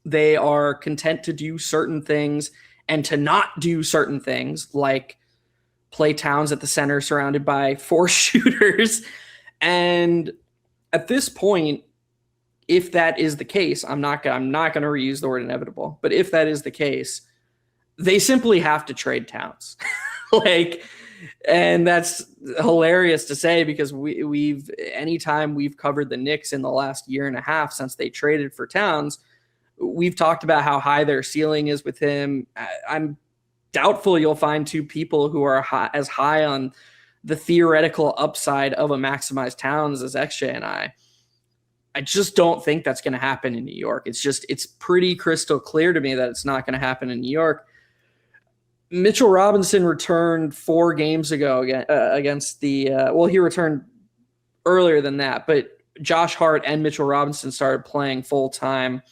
They are content to do certain things and to not do certain things, like play Towns at the center surrounded by 4 shooters. And at this point, if that is the case, I'm not going to reuse the word inevitable, but if that is the case, they simply have to trade Towns. And that's hilarious to say, because anytime we've covered the Knicks in the last year and a half since they traded for Towns, we've talked about how high their ceiling is with him. I'm doubtful you'll find 2 people who are as high on the theoretical upside of a maximized Towns as XJ and I. I just don't think that's going to happen in New York. It's pretty crystal clear to me that it's not going to happen in New York. Mitchell Robinson returned 4 games ago against the he returned earlier than that, but Josh Hart and Mitchell Robinson started playing full time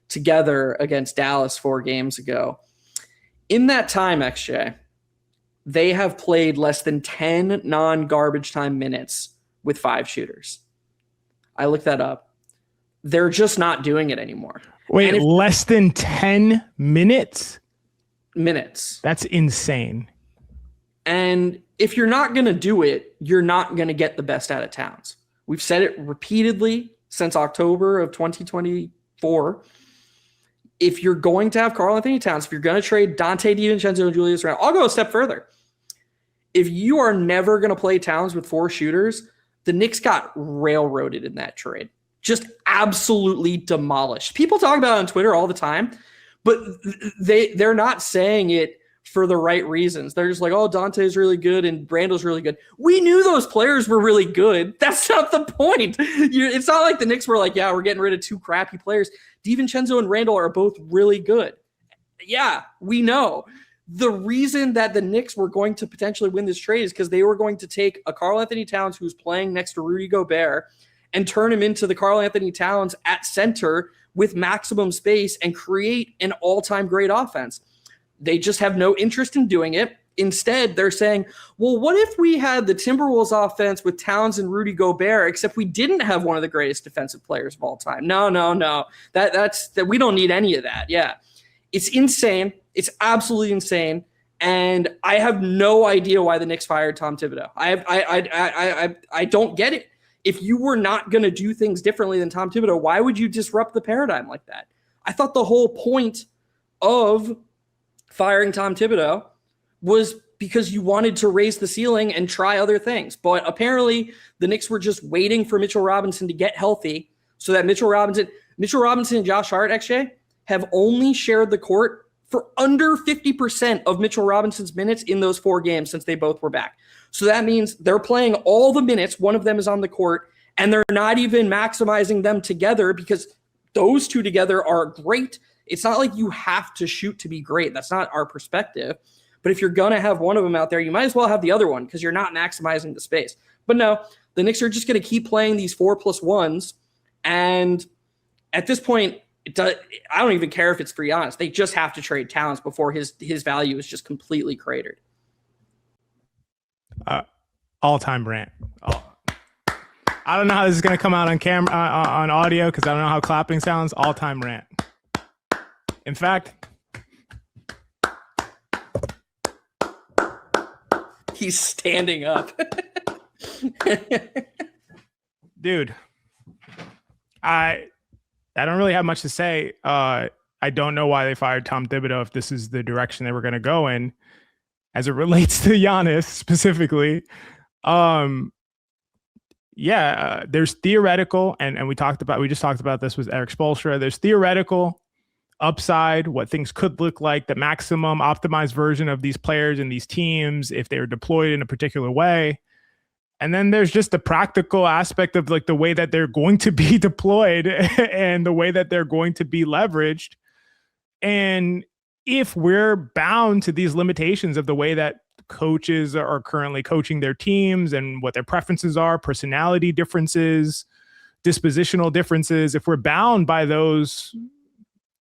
together against Dallas 4 games ago. In that time, XJ, they have played less than 10 non-garbage time minutes with 5 shooters. I looked that up. They're just not doing it anymore. Wait, less than 10 minutes? Minutes. That's insane. And if you're not going to do it, you're not going to get the best out of Towns. We've said it repeatedly since October of 2024. If you're going to have Karl-Anthony Towns, if you're going to trade Donte, DiVincenzo, and Julius Randle, I'll go a step further. If you are never going to play Towns with 4 shooters, the Knicks got railroaded in that trade. Just absolutely demolished. People talk about it on Twitter all the time, but they're not saying it for the right reasons. They're just like, oh, Donte is really good and Randle's really good. We knew those players were really good. That's not the point. It's not like the Knicks were like, yeah, we're getting rid of 2 crappy players. DiVincenzo and Randle are both really good. Yeah, we know. The reason that the Knicks were going to potentially win this trade is because they were going to take a Karl-Anthony Towns who's playing next to Rudy Gobert and turn him into the Karl-Anthony Towns at center with maximum space and create an all-time great offense. They just have no interest in doing it. Instead, they're saying, well, what if we had the Timberwolves offense with Towns and Rudy Gobert, except we didn't have one of the greatest defensive players of all time? No. That's we don't need any of that. Yeah. It's insane. It's absolutely insane. And I have no idea why the Knicks fired Tom Thibodeau. I don't get it. If you were not going to do things differently than Tom Thibodeau, why would you disrupt the paradigm like that? I thought the whole point of firing Tom Thibodeau was because you wanted to raise the ceiling and try other things. But apparently the Knicks were just waiting for Mitchell Robinson to get healthy so that Mitchell Robinson and Josh Hart, XJ, have only shared the court for under 50% of Mitchell Robinson's minutes in those 4 games since they both were back. So that means they're playing all the minutes. One of them is on the court, and they're not even maximizing them together because those 2 together are great. It's not like you have to shoot to be great. That's not our perspective. But if you're going to have one of them out there, you might as well have the other one because you're not maximizing the space. But no, the Knicks are just going to keep playing these 4+1s. And at this point, I don't even care if it's for Giannis. They just have to trade Towns before his value is just completely cratered. All-time rant. I don't know how this is going to come out on camera, on audio, because I don't know how clapping sounds. All-time rant. In fact, he's standing up. Dude, I don't really have much to say. I don't know why they fired Tom Thibodeau if this is the direction they were going to go in as it relates to Giannis specifically. There's theoretical, and we just talked about this with Eric Spoelstra. There's theoretical upside, what things could look like, the maximum optimized version of these players and these teams if they were deployed in a particular way. And then there's just the practical aspect of like the way that they're going to be deployed and the way that they're going to be leveraged. And if we're bound to these limitations of the way that coaches are currently coaching their teams and what their preferences are, personality differences, dispositional differences, if we're bound by those,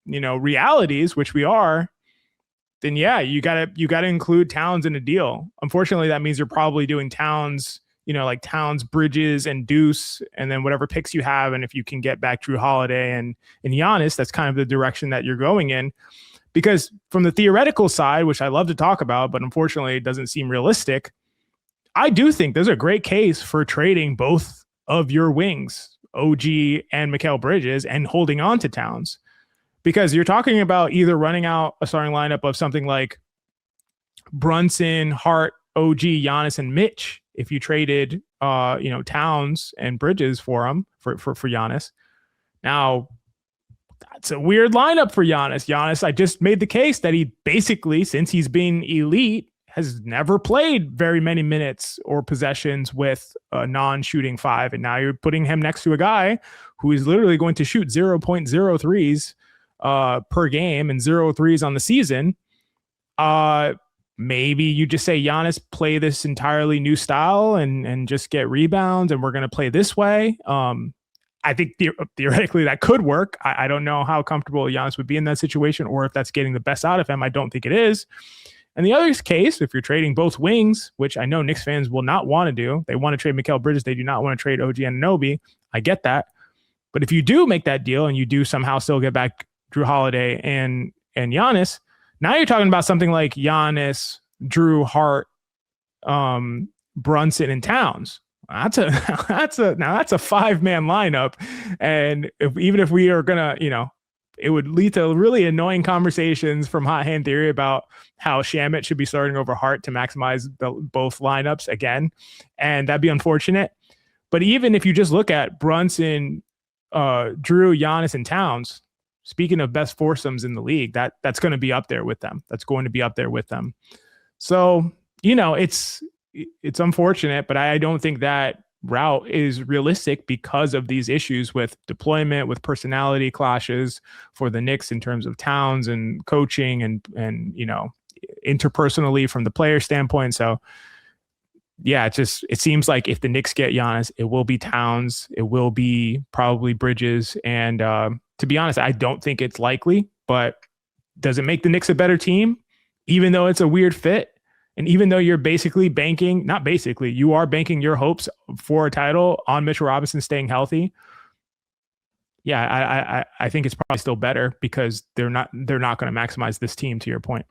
realities, which we are, then yeah, you gotta include Towns in a deal. Unfortunately, that means you're probably doing Towns like Towns, Bridges, and Deuce, and then whatever picks you have. And if you can get back Drew Holiday and Giannis, that's kind of the direction that you're going in. Because from the theoretical side, which I love to talk about, but unfortunately it doesn't seem realistic, I do think there's a great case for trading both of your wings, OG and Mikal Bridges, and holding on to Towns. Because you're talking about either running out a starting lineup of something like Brunson, Hart, OG, Giannis, and Mitch if you traded Towns and Bridges for him for Giannis. Now, that's a weird lineup for Giannis. Giannis, I just made the case that he basically, since he's been elite, has never played very many minutes or possessions with a non-shooting five. And now you're putting him next to a guy who is literally going to shoot 0.03s per game and 0 threes on the season. Maybe you just say, Giannis, play this entirely new style and just get rebounds, and we're going to play this way. I think theoretically that could work. I don't know how comfortable Giannis would be in that situation, or if that's getting the best out of him. I don't think it is. And the other case, if you're trading both wings, which I know Knicks fans will not want to do, they want to trade Mikal Bridges. They do not want to trade OG Anunoby. I get that. But if you do make that deal and you do somehow still get back Drew Holiday and Giannis, now you're talking about something like Giannis, Drew, Hart, Brunson, and Towns. That's a 5-man lineup. And even if we are gonna, it would lead to really annoying conversations from Hot Hand Theory about how Shamet should be starting over Hart to maximize both lineups again. And that'd be unfortunate. But even if you just look at Brunson, Drew, Giannis, and Towns, speaking of best foursomes in the league, that's going to be up there with them. So, it's unfortunate, but I don't think that route is realistic because of these issues with deployment, with personality clashes for the Knicks in terms of Towns and coaching and interpersonally from the player standpoint. So yeah, it seems like if the Knicks get Giannis, it will be Towns, it will be probably Bridges. And to be honest, I don't think it's likely, but does it make the Knicks a better team? Even though it's a weird fit, and even though you're basically you are banking your hopes for a title on Mitchell Robinson staying healthy. Yeah, I think it's probably still better because they're not going to maximize this team, to your point.